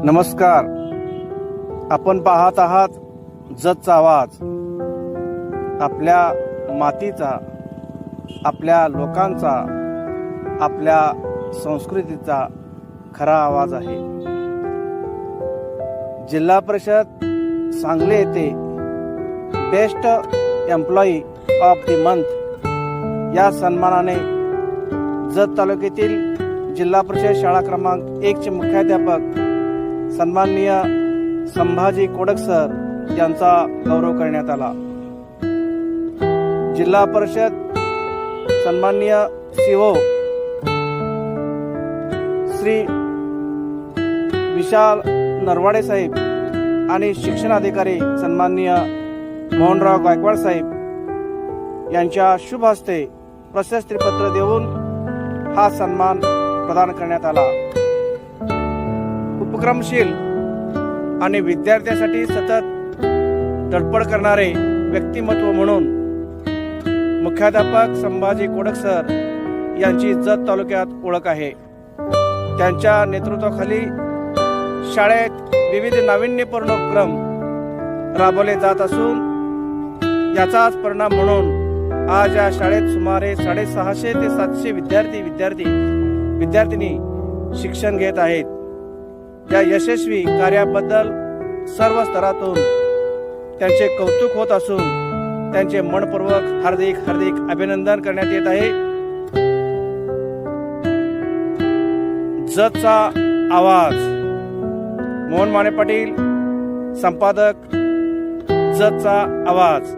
नमस्कार. आपण पाहत आहात जतचा आवाज. आपल्या मातीचा, आपल्या लोकांचा, आपल्या संस्कृतीचा खरा आवाज आहे. जिल्हा परिषद सांगली येथे best employee of the month या सन्मानाने जत तालुक्यातील जिल्हा परिषद शाळा क्रमांक 1 चे मुख्याध्यापक सन्माननीय संभाजी कोडक सर यांचा गौरव करण्यात आला. जिल्हा परिषद सन्माननीय सीओ श्री विशाल नरवाडे साहेब आणि शिक्षण अधिकारी सन्माननीय मोहनराव गायकवाड साहेब यांच्या शुभ हस्ते प्रशस्तीपत्र देऊन हा सन्मान प्रदान करण्यात आला. उपक्रमशील आणि विद्यार्थ्यांसाठी सतत धडपड करणारे व्यक्तिमत्व म्हणून मुख्याध्यापक संभाजी कोडक सर यांची जत तालुक्यात ओळख आहे. त्यांच्या नेतृत्वाखाली शाळेत विविध नाविन्यपूर्ण उपक्रम राबवले जात असून याचाच परिणाम म्हणून आज या शाळेत सुमारे 650 ते 700 विद्यार्थिनी शिक्षण घेत आहेत. या यशस्वी कार्याबद्दल सर्व स्तरातून त्यांचे कौतुक होत असून त्यांचे मनपूर्वक हार्दिक अभिनंदन करण्यात येत आहे. जतचा आवाज, मोहन माने पाटील, संपादक, जतचा आवाज.